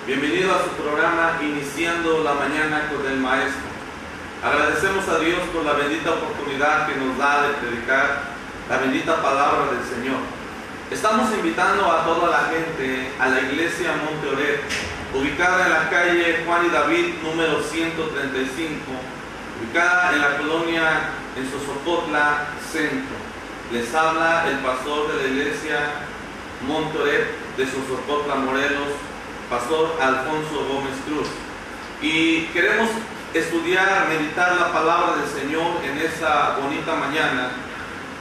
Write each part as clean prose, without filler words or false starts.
Bienvenido a su programa Iniciando la Mañana con el Maestro. Agradecemos a Dios por la bendita oportunidad que nos da de predicar la bendita palabra del Señor. Estamos invitando a toda la gente a la iglesia Monte Oreb, ubicada en la calle Juan y David, número 135, ubicada en la colonia en Sosopotla, Centro. Les habla el pastor de la iglesia Monte Oreb de Sosopotla, Morelos, Pastor Alfonso Gómez Cruz. Y queremos estudiar, meditar la palabra del Señor en esta bonita mañana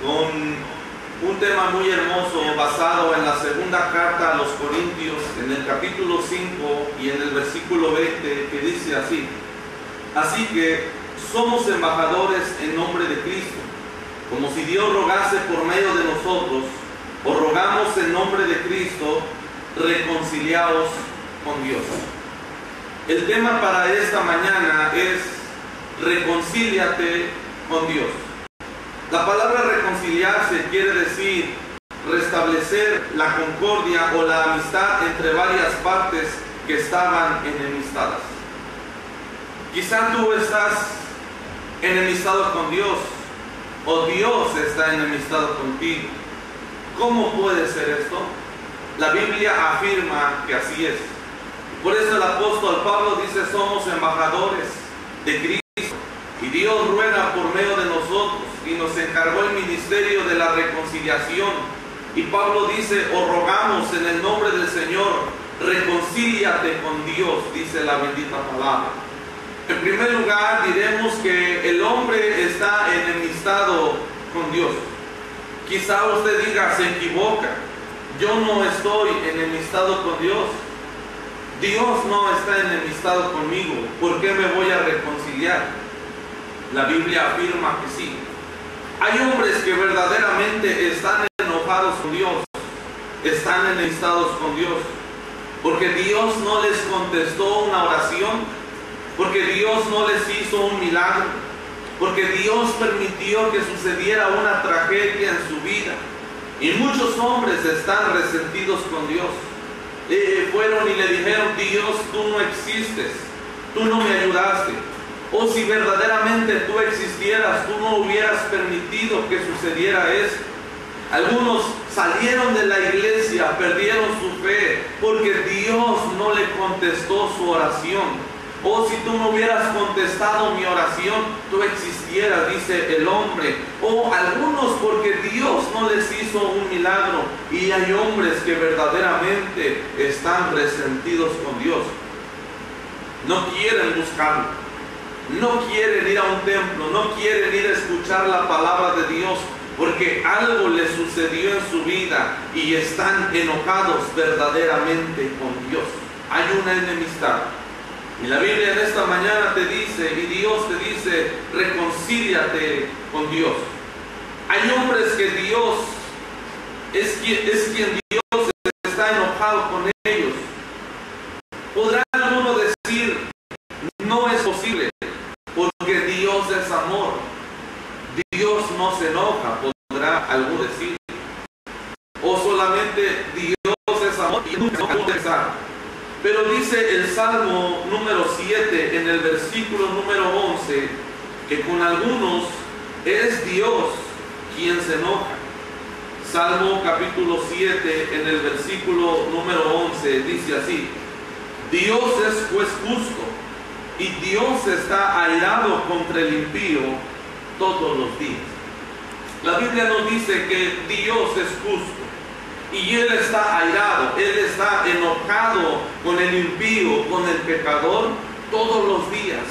con un tema muy hermoso basado en la segunda carta a los Corintios, en el capítulo 5 y en el versículo 20, que dice así: así que somos embajadores en nombre de Cristo, como si Dios rogase por medio de nosotros. Os rogamos en nombre de Cristo, reconciliaos con Dios. El tema para esta mañana es reconcíliate con Dios. La palabra reconciliarse quiere decir restablecer la concordia o la amistad entre varias partes que estaban enemistadas. Quizá tú estás enemistado con Dios o Dios está enemistado contigo. ¿Cómo puede ser esto? La Biblia afirma que así es. Por eso el apóstol Pablo dice: somos embajadores de Cristo y Dios ruega por medio de nosotros y nos encargó el ministerio de la reconciliación. Y Pablo dice: os rogamos en el nombre del Señor, reconcíliate con Dios, dice la bendita palabra. En primer lugar, diremos que el hombre está enemistado con Dios. Quizá usted diga: se equivoca, yo no estoy enemistado con Dios. Dios no está enemistado conmigo. ¿Por qué me voy a reconciliar? La Biblia afirma que sí. Hay hombres que verdaderamente están enojados con Dios, están enemistados con Dios, porque Dios no les contestó una oración, porque Dios no les hizo un milagro, porque Dios permitió que sucediera una tragedia en su vida. Y muchos hombres están resentidos con Dios. Fueron y le dijeron: Dios, tú no existes, tú no me ayudaste. O si verdaderamente tú existieras, tú no hubieras permitido que sucediera eso. Algunos salieron de la iglesia, perdieron su fe, porque Dios no le contestó su oración. O si tú no hubieras contestado mi oración, tú existieras, dice el hombre. O algunos porque Dios no les hizo un milagro. Y hay hombres que verdaderamente están resentidos con Dios. No quieren buscarlo, no quieren ir a un templo, no quieren ir a escuchar la palabra de Dios, porque algo les sucedió en su vida y están enojados verdaderamente con Dios. Hay una enemistad. Y la Biblia en esta mañana te dice, y Dios te dice: reconcíliate con Dios. Hay hombres que Dios es quien Dios está enojado con ellos. Podrá alguno decir: no es posible, porque Dios es amor, Dios no se enoja, podrá alguno decir. O solamente Dios es amor y nunca va a contestar. Pero dice el Salmo número 7 en el versículo número 11 que con algunos es Dios quien se enoja. Salmo capítulo 7 en el versículo número 11 dice así: Dios es juez justo y Dios está airado contra el impío todos los días. La Biblia nos dice que Dios es justo y Él está airado, Él está enojado con el impío, con el pecador, todos los días.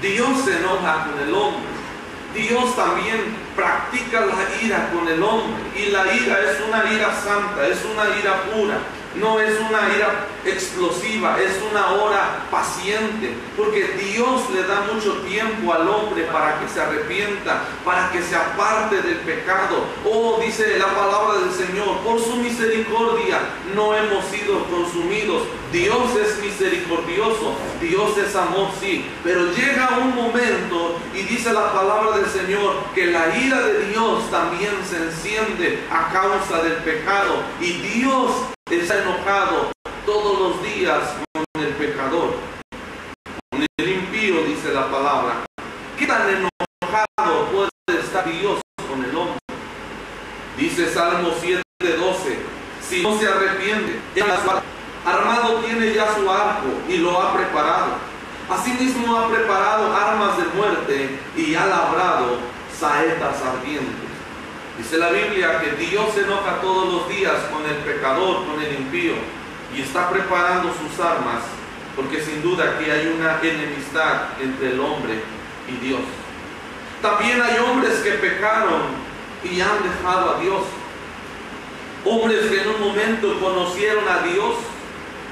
Dios se enoja con el hombre. Dios también practica la ira con el hombre. Y la ira es una ira santa, es una ira pura. No es una ira explosiva, es una hora paciente, porque Dios le da mucho tiempo al hombre para que se arrepienta, para que se aparte del pecado. Oh, dice la palabra del Señor: por su misericordia no hemos sido consumidos. Dios es misericordioso, Dios es amor, sí, pero llega un momento, y dice la palabra del Señor, que la ira de Dios también se enciende a causa del pecado, y Dios está enojado todos los días con el pecador, con el impío, dice la palabra. ¿Qué tan enojado puede estar Dios con el hombre? Dice Salmo 7:12, si no se arrepiente, armado tiene ya su arco y lo ha preparado. Asimismo ha preparado armas de muerte y ha labrado saetas ardientes. Dice la Biblia que Dios se enoja todos los días con el pecador, con el impío, y está preparando sus armas, porque sin duda que hay una enemistad entre el hombre y Dios. También hay hombres que pecaron y han dejado a Dios. Hombres que en un momento conocieron a Dios,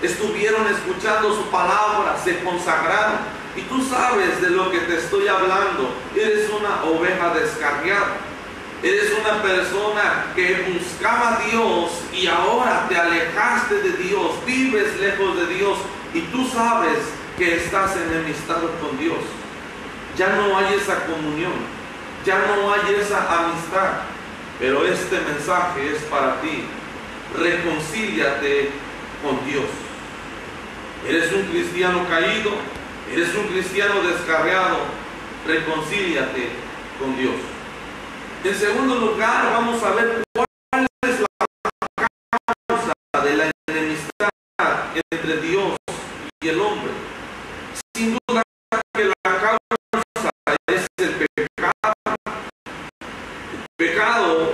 estuvieron escuchando su palabra, se consagraron. Y tú sabes de lo que te estoy hablando. Eres una oveja descarriada. Eres una persona que buscaba a Dios y ahora te alejaste de Dios, vives lejos de Dios y tú sabes que estás enemistado con Dios. Ya no hay esa comunión, ya no hay esa amistad. Pero este mensaje es para ti. Reconcíliate con Dios. Eres un cristiano caído, eres un cristiano descarriado, reconcíliate con Dios. En segundo lugar, vamos a ver cuál es la causa de la enemistad entre Dios y el hombre. Sin duda que la causa es el pecado. El pecado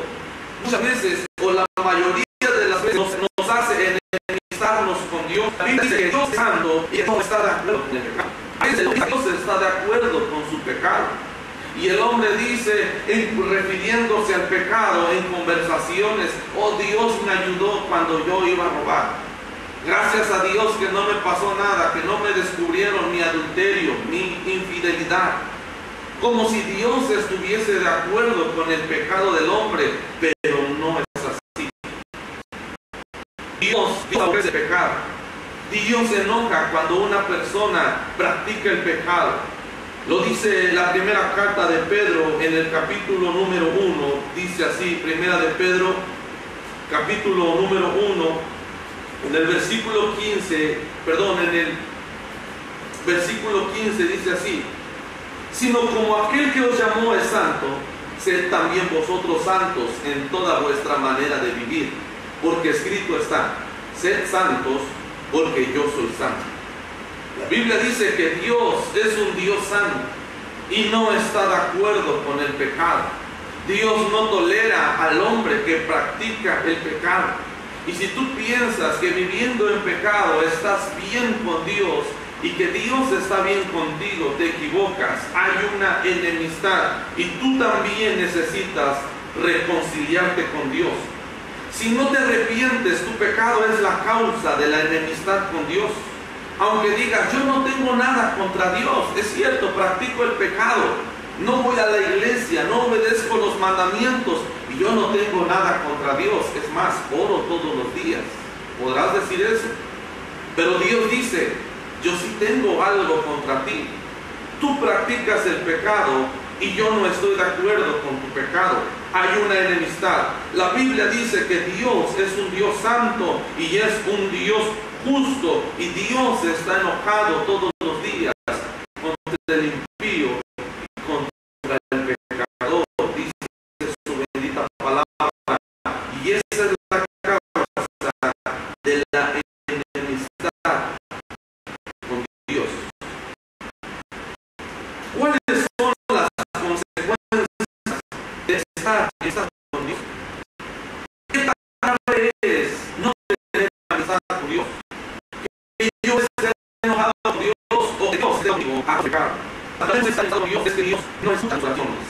muchas veces, o la mayoría de las veces, nos hace enemistarnos con Dios. La Biblia dice que Dios es santo y no está de acuerdo con el pecado. A veces Dios está de acuerdo con su pecado. Y el hombre dice, refiriéndose al pecado en conversaciones, oh, Dios me ayudó cuando yo iba a robar. Gracias a Dios que no me pasó nada, que no me descubrieron mi adulterio, mi infidelidad. Como si Dios estuviese de acuerdo con el pecado del hombre, pero no es así. Dios aborrece el pecado. Dios se enoja cuando una persona practica el pecado. Lo dice la primera carta de Pedro en el capítulo número 1, dice así, primera de Pedro, capítulo número 1, en el versículo 15, dice así, sino como aquel que os llamó es santo, sed también vosotros santos en toda vuestra manera de vivir, porque escrito está, sed santos, porque yo soy santo. La Biblia dice que Dios es un Dios santo y no está de acuerdo con el pecado. Dios no tolera al hombre que practica el pecado. Y si tú piensas que viviendo en pecado estás bien con Dios y que Dios está bien contigo, te equivocas. Hay una enemistad y tú también necesitas reconciliarte con Dios. Si no te arrepientes, tu pecado es la causa de la enemistad con Dios. Aunque digas, yo no tengo nada contra Dios, es cierto, practico el pecado, no voy a la iglesia, no obedezco los mandamientos y yo no tengo nada contra Dios, es más, oro todos los días. Podrás decir eso, pero Dios dice, yo sí tengo algo contra ti. Tú practicas el pecado y yo no estoy de acuerdo con tu pecado. Hay una enemistad. La Biblia dice que Dios es un Dios santo y es un Dios justo, y Dios está enojado todos los días contra el impío y contra el pecador, dice su bendita palabra, y esa es la causa de la enemistad con Dios. ¿Cuáles son las consecuencias de estar con Dios? ¿Qué tan grave es no tener amistad con Dios? Yo esté enojado con Dios o que Dios esté conmigo a pecar. La vez está enojado con Dios es que Dios no escucha sus oraciones.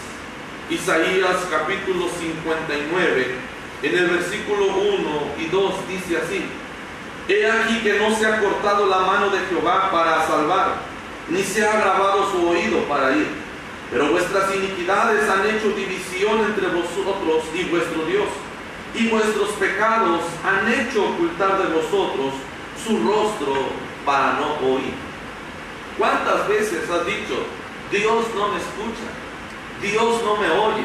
Isaías capítulo 59, en el versículo 1 y 2 dice así: He aquí que no se ha cortado la mano de Jehová para salvar, ni se ha agravado su oído para ir. Pero vuestras iniquidades han hecho división entre vosotros y vuestro Dios, y vuestros pecados han hecho ocultar de vosotros su rostro para no oír. ¿Cuántas veces has dicho, Dios no me escucha, Dios no me oye?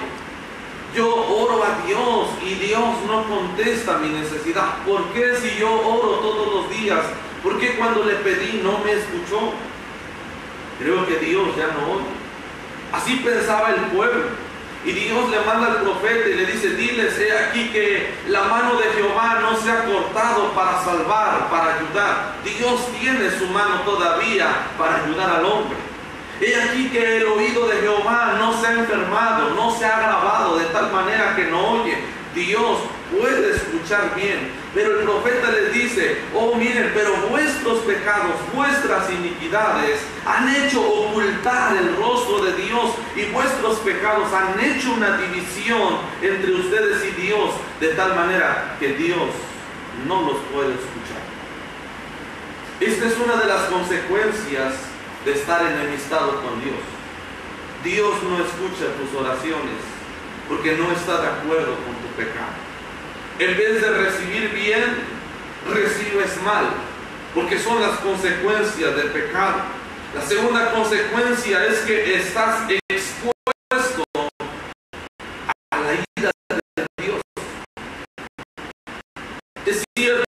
Yo oro a Dios y Dios no contesta mi necesidad. ¿Por qué si yo oro todos los días ¿Por qué cuando le pedí no me escuchó? Creo que Dios ya no oye. Así pensaba el pueblo. Y Dios le manda al profeta y le dice: diles, he aquí que la mano de Jehová no se ha cortado para salvar, para ayudar. Dios tiene su mano todavía para ayudar al hombre. He aquí que el oído de Jehová no se ha enfermado, no se ha agravado de tal manera que no oye. Dios puede escuchar bien, pero el profeta les dice: oh miren, pero vuestros pecados, vuestras iniquidades han hecho ocultar el rostro de Dios, y vuestros pecados han hecho una división entre ustedes y Dios, de tal manera que Dios no los puede escuchar. Esta es una de las consecuencias de estar enemistado con Dios. Dios no escucha tus oraciones porque no está de acuerdo con tu pecado. En vez de recibir bien, recibes mal, porque son las consecuencias del pecado. La segunda consecuencia es que estás expuesto a la ira de Dios. Es cierto,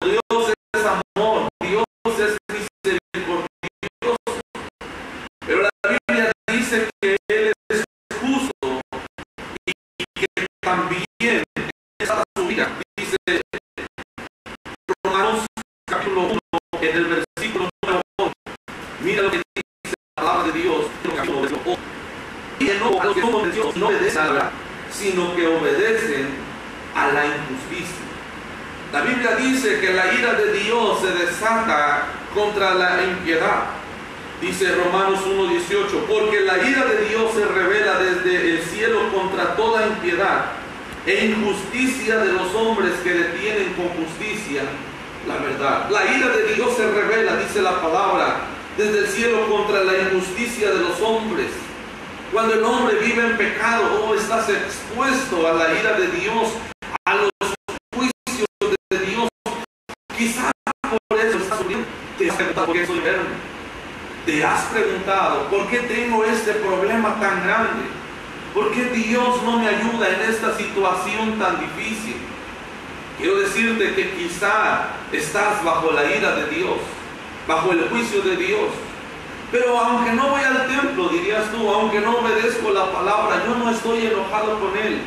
Dios es amor, Dios es misericordioso, pero la Biblia dice que Él es justo y que también está su ira. Dice Romanos capítulo 1 en el versículo 9. Mira lo que dice la palabra de Dios en el capítulo 1. Y de nuevo, a los que son de Dios no obedecen a la verdad, sino que obedecen a la injusticia. La Biblia dice que la ira de Dios se desata contra la impiedad. Dice Romanos 1:18, porque la ira de Dios se revela desde el cielo contra toda impiedad e injusticia de los hombres que detienen con justicia la verdad. La ira de Dios se revela, dice la palabra, desde el cielo contra la injusticia de los hombres. Cuando el hombre vive en pecado, oh, estás expuesto a la ira de Dios, a los juicios de Dios. Quizás por eso estás sufriendo. Te has preguntado por qué soy enfermo. Te has preguntado por qué tengo este problema tan grande. ¿Por qué Dios no me ayuda en esta situación tan difícil? Quiero decirte que quizá estás bajo la ira de Dios, bajo el juicio de Dios. Pero aunque no voy al templo, dirías tú, aunque no obedezco la palabra, yo no estoy enojado con Él.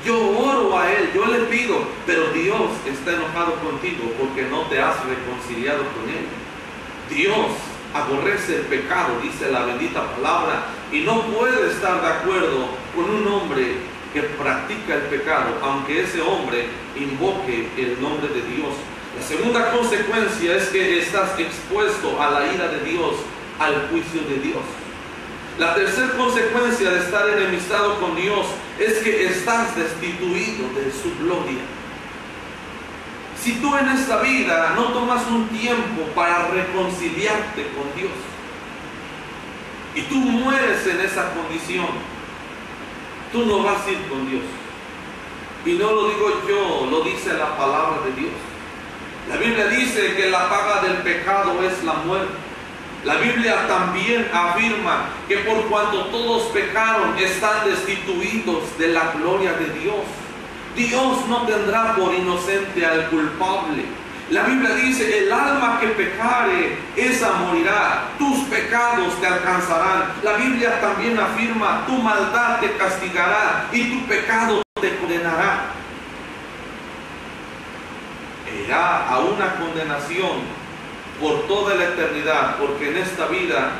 Yo oro a Él, yo le pido, pero Dios está enojado contigo porque no te has reconciliado con Él. Dios aborrece el pecado, dice la bendita palabra, y no puede estar de acuerdo con un hombre que practica el pecado, aunque ese hombre invoque el nombre de Dios. La segunda consecuencia es que estás expuesto a la ira de Dios, al juicio de Dios. La tercera consecuencia de estar enemistado con Dios es que estás destituido de su gloria. Si tú en esta vida no tomas un tiempo para reconciliarte con Dios y tú mueres en esa condición, tú no vas a ir con Dios. Y no lo digo yo, lo dice la palabra de Dios. La Biblia dice que la paga del pecado es la muerte. La Biblia también afirma que por cuanto todos pecaron, están destituidos de la gloria de Dios. Dios no tendrá por inocente al culpable. La Biblia dice: el alma que pecare, esa morirá. Tus pecados te alcanzarán. La Biblia también afirma: tu maldad te castigará y tu pecado te condenará. Irá a una condenación por toda la eternidad, porque en esta vida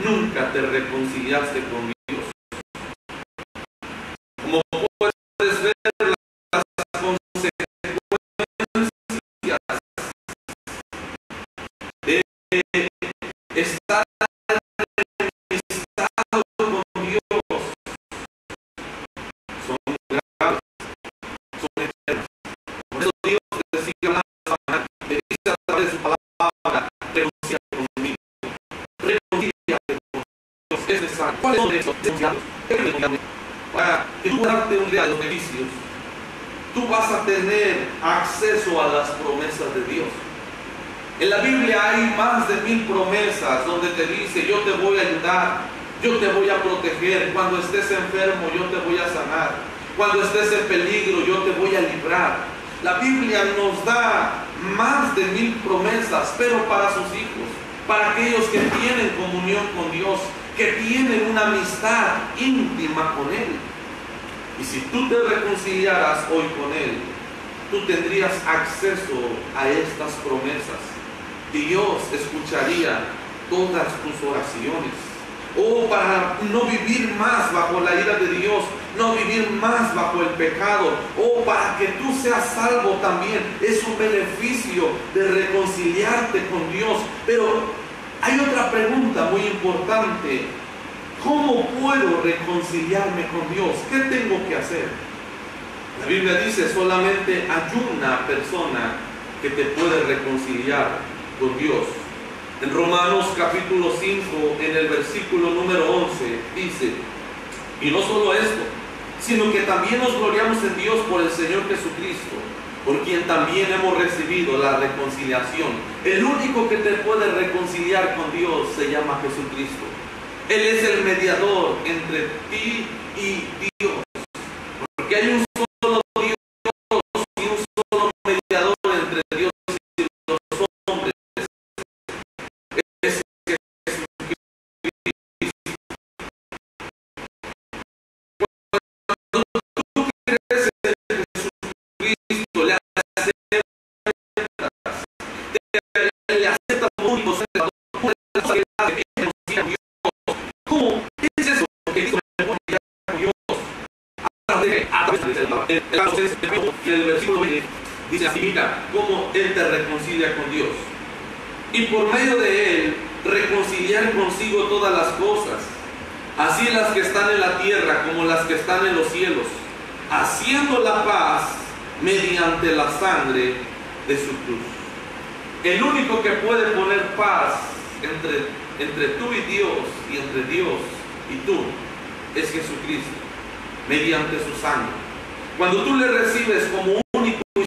nunca te reconciliaste con Dios. Como puedes ver, las consecuencias de estar enemistado con Dios son graves, son eternas. Por eso Dios te sigue hablando, te dice a través de su palabra: reconcíliate conmigo, reconcíliate con Dios. Es necesario. ¿Cuáles son esos reconciliados? Para que tú darte un día de los beneficios, tú vas a tener acceso a las promesas de Dios. En la Biblia hay más de 1000 promesas donde te dice: yo te voy a ayudar, yo te voy a proteger, cuando estés enfermo yo te voy a sanar, cuando estés en peligro yo te voy a librar. La Biblia nos da más de 1000 promesas, pero para sus hijos, para aquellos que tienen comunión con Dios, que tienen una amistad íntima con Él. Y si tú te reconciliaras hoy con Él, tú tendrías acceso a estas promesas. Dios escucharía todas tus oraciones. Oh, para no vivir más bajo la ira de Dios, no vivir más bajo el pecado. Oh, para que tú seas salvo también. Es un beneficio de reconciliarte con Dios. Pero hay otra pregunta muy importante. ¿Cómo puedo reconciliarme con Dios? ¿Qué tengo que hacer? La Biblia dice, solamente hay una persona que te puede reconciliar con Dios. En Romanos capítulo 5, en el versículo número 11, dice, y no solo esto, sino que también nos gloriamos en Dios por el Señor Jesucristo, por quien también hemos recibido la reconciliación. El único que te puede reconciliar con Dios se llama Jesucristo. Él es el mediador entre ti y Dios, porque hay un solo Dios y un solo mediador entre Dios y los hombres. Es Jesucristo. Cuando tú crees en Jesucristo, le aceptas como único Salvador, ¿cómo es eso que Cristo me puede llegar con Dios? A través del versículo 20 dice así, mira, cómo Él te reconcilia con Dios. Y por medio de Él, reconciliar consigo todas las cosas, así las que están en la tierra como las que están en los cielos, haciendo la paz mediante la sangre de su cruz. El único que puede poner paz entre tú y Dios, y entre Dios y tú, es Jesucristo, mediante su sangre. Cuando tú le recibes como único y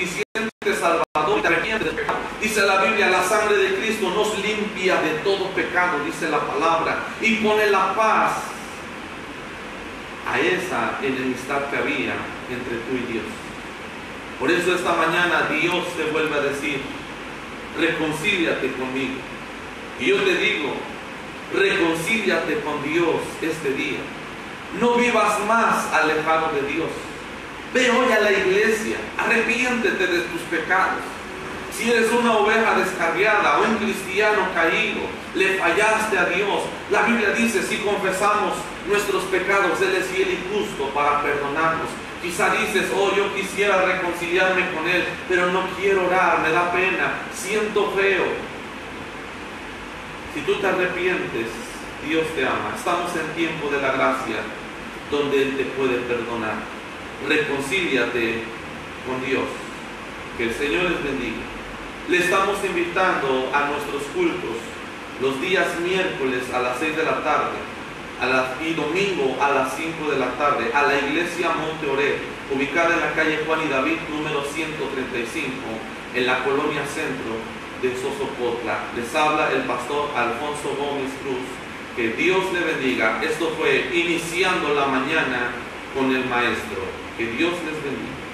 suficiente Salvador y te arrepientes del pecado, dice la Biblia, la sangre de Cristo nos limpia de todo pecado, dice la palabra, y pone la paz a esa enemistad que había entre tú y Dios. Por eso esta mañana Dios te vuelve a decir, reconcíliate conmigo. Y yo te digo, reconcíliate con Dios este día. No vivas más alejado de Dios. Ve hoy a la iglesia, arrepiéntete de tus pecados. Si eres una oveja descarriada o un cristiano caído, le fallaste a Dios. La Biblia dice, si confesamos nuestros pecados, Él es fiel y justo para perdonarnos. Quizá dices, oh, yo quisiera reconciliarme con Él, pero no quiero orar, me da pena, siento feo. Si tú te arrepientes, Dios te ama. Estamos en tiempo de la gracia, donde Él te puede perdonar. Reconcíliate con Dios. Que el Señor les bendiga. Le estamos invitando a nuestros cultos los días miércoles a las 6 de la tarde y domingo a las 5 de la tarde a la iglesia Monte Oreb, ubicada en la calle Juan y David número 135, en la colonia Centro de Sosopotla. Les habla el pastor Alfonso Gómez Cruz. Que Dios le bendiga. Esto fue Iniciando la Mañana con el Maestro. Que Dios les bendiga.